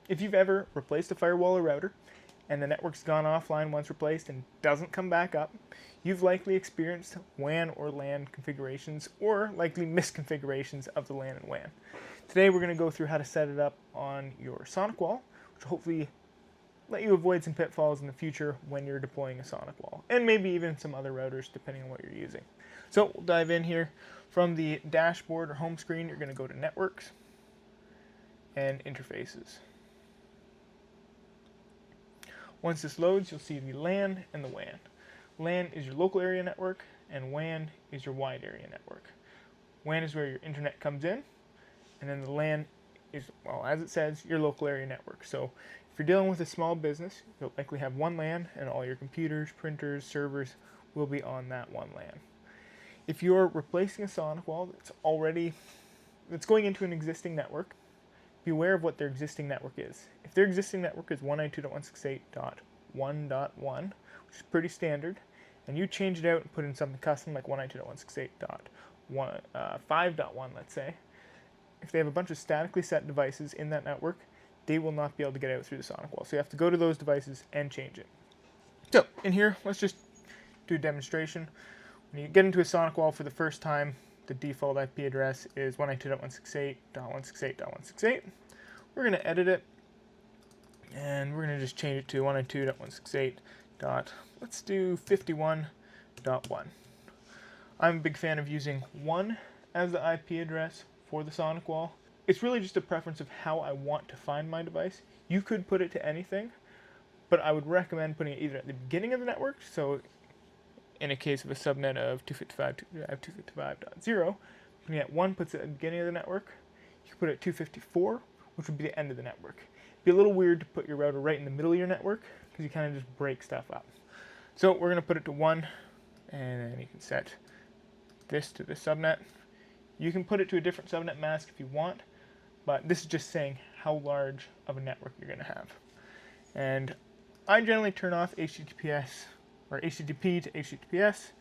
If you've ever replaced a firewall or router, and the network's gone offline once replaced and doesn't come back up, you've likely experienced WAN or LAN configurations, or likely misconfigurations of the LAN and WAN. Today we're going to go through how to set it up on your SonicWall, which will hopefully let you avoid some pitfalls in the future when you're deploying a SonicWall, and maybe even some other routers depending on what you're using. So we'll dive in here. From the dashboard or home screen, you're going to go to Networks and Interfaces. Once this loads, you'll see the LAN and the WAN. LAN is your local area network, and WAN is your wide area network. WAN is where your internet comes in, and then the LAN is, well, as it says, your local area network. So if you're dealing with a small business, you'll likely have one LAN, and all your computers, printers, servers will be on that one LAN. If you're replacing a SonicWall that's going into an existing network, be aware of what their existing network is. If their existing network is 192.168.1.1, which is pretty standard, and you change it out and put in something custom like 192.168.5.1, let's say, if they have a bunch of statically set devices in that network, they will not be able to get out through the SonicWall. So you have to go to those devices and change it. So in here, let's just do a demonstration. When you get into a SonicWall for the first time, the default IP address is 192.168.168.168. We're going to edit it, and we're going to just change it to 192.168. Let's do 51.1. I'm a big fan of using 1 as the IP address for the SonicWall. It's really just a preference of how I want to find my device. You could put it to anything, but I would recommend putting it either at the beginning of the network, so in a case of a subnet of 255.255.0, putting it at 1 puts it at the beginning of the network. You can put it at 254, which would be the end of the network. It'd be a little weird to put your router right in the middle of your network, because you kind of just break stuff up. So we're going to put it to 1, and then you can set this to the subnet. You can put it to a different subnet mask if you want, but this is just saying how large of a network you're going to have. And I generally turn off HTTPS or HTTP to HTTPS,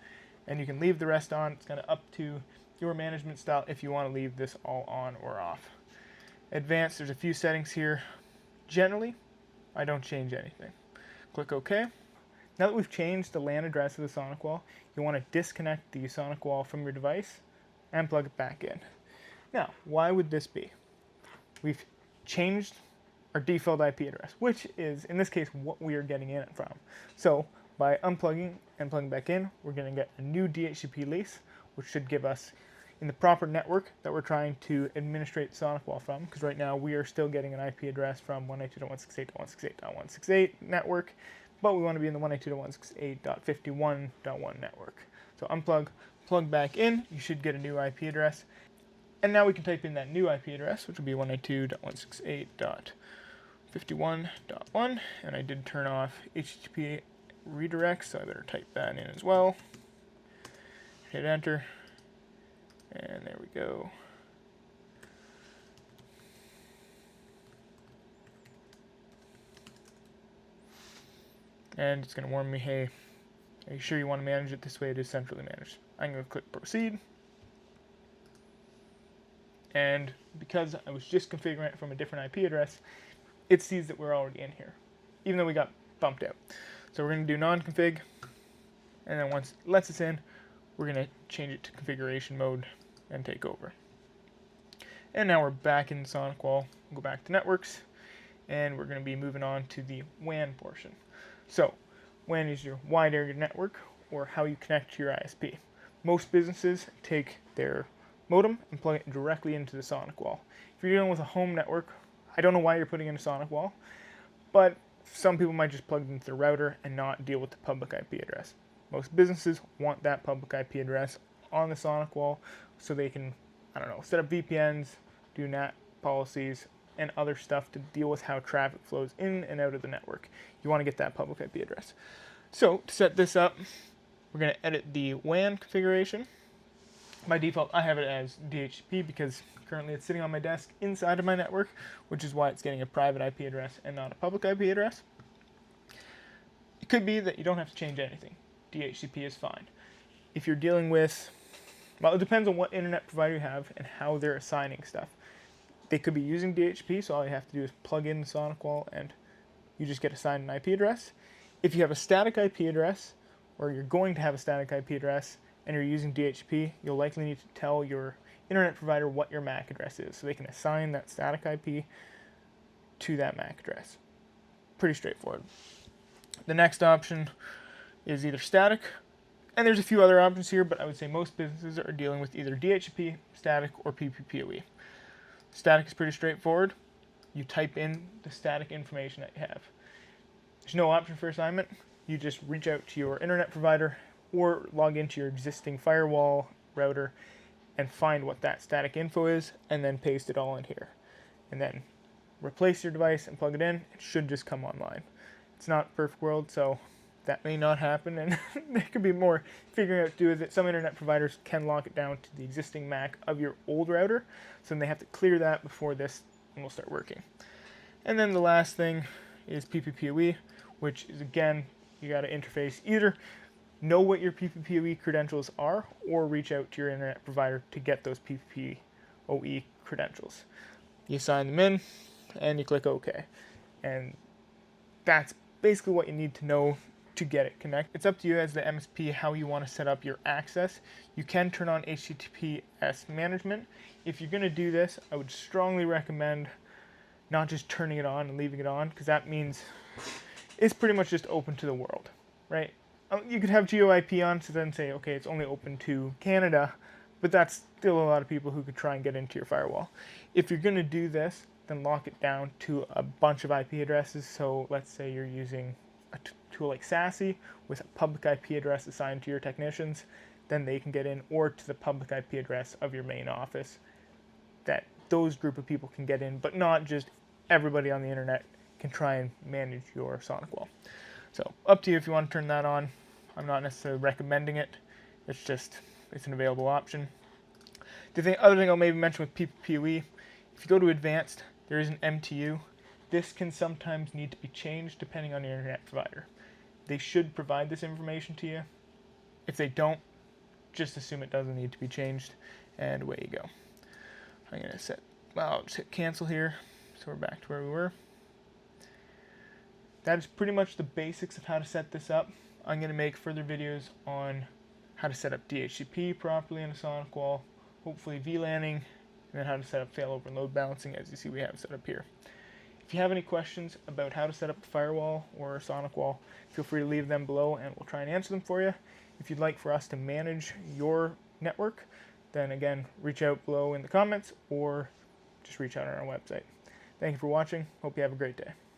and you can leave the rest on. It's kind of up to your management style if you want to leave this all on or off. Advanced, there's a few settings here. Generally, I don't change anything. Click OK. Now that we've changed the LAN address of the SonicWall, you want to disconnect the SonicWall from your device and plug it back in. Now, why would this be? We've changed our default IP address, which is, in this case, what we are getting in it from. So by unplugging and plugging back in, we're going to get a new DHCP lease, which should give us, in the proper network that we're trying to administrate SonicWall from, because right now we are still getting an IP address from 192.168.168.168 network, but we want to be in the 192.168.51.1 network. So unplug, plug back in, you should get a new IP address. And now we can type in that new IP address, which will be 192.168.51.1, and I did turn off HTTP redirects, so I better type that in as well. Hit enter, and there we go. And it's going to warn me, hey, are you sure you want to manage it this way? It is centrally managed. I'm going to click proceed. And because I was just configuring it from a different IP address, it sees that we're already in here, even though we got bumped out. So we're going to do non-config, and then once it lets us in, we're going to change it to configuration mode and take over. And now we're back in SonicWall. We'll go back to networks, and we're going to be moving on to the WAN portion. So WAN is your wide area network, or how you connect to your ISP. Most businesses take their modem and plug it directly into the SonicWall. If you're dealing with a home network, I don't know why you're putting in a SonicWall, but some people might just plug it into the router and not deal with the public IP address. Most businesses want that public IP address on the SonicWall so they can, I don't know, set up VPNs, do NAT policies, and other stuff to deal with how traffic flows in and out of the network. You want to get that public IP address. So to set this up, we're going to edit the WAN configuration. By default, I have it as DHCP because currently it's sitting on my desk inside of my network, which is why it's getting a private IP address and not a public IP address. It could be that you don't have to change anything. DHCP is fine. If you're dealing with, well, it depends on what internet provider you have and how they're assigning stuff. They could be using DHCP, so all you have to do is plug in the SonicWall and you just get assigned an IP address. If you have a static IP address, or you're going to have a static IP address, and you're using DHCP, you'll likely need to tell your internet provider what your MAC address is, so they can assign that static IP to that MAC address. Pretty straightforward. The next option is either static, and there's a few other options here, but I would say most businesses are dealing with either DHCP, static, or PPPoE. Static is pretty straightforward. You type in the static information that you have. There's no option for assignment. You just reach out to your internet provider or log into your existing firewall router and find what that static info is, and then paste it all in here. And then replace your device and plug it in. It should just come online. It's not a perfect world, so that may not happen, and there could be more figuring out to do with it. Some internet providers can lock it down to the existing MAC of your old router, so then they have to clear that before this will start working. And then the last thing is PPPoE, which is, again, you got to interface, either know what your PPPoE credentials are or reach out to your internet provider to get those PPPoE credentials. You sign them in and you click OK. And that's basically what you need to know to get it connected. It's up to you as the MSP how you want to set up your access. You can turn on HTTPS management. If you're going to do this, I would strongly recommend not just turning it on and leaving it on, because that means it's pretty much just open to the world, right? You could have GeoIP on, so then say, okay, it's only open to Canada, but that's still a lot of people who could try and get into your firewall. If you're going to do this, then lock it down to a bunch of IP addresses. So let's say you're using a tool like SASE with a public IP address assigned to your technicians, then they can get in, or to the public IP address of your main office, that those group of people can get in, but not just everybody on the internet can try and manage your SonicWall. So up to you if you want to turn that on. I'm not necessarily recommending it. It's an available option. The other thing I'll maybe mention with PPPoE, if you go to advanced, there is an MTU. This can sometimes need to be changed depending on your internet provider. They should provide this information to you. If they don't, just assume it doesn't need to be changed, and away you go. I'll just hit cancel here, so we're back to where we were. That is pretty much the basics of how to set this up. I'm going to make further videos on how to set up DHCP properly in a SonicWall, hopefully VLANing, and then how to set up failover and load balancing, as you see we have set up here. If you have any questions about how to set up the firewall or a SonicWall, feel free to leave them below and we'll try and answer them for you. If you'd like for us to manage your network, then again, reach out below in the comments or just reach out on our website. Thank you for watching. Hope you have a great day.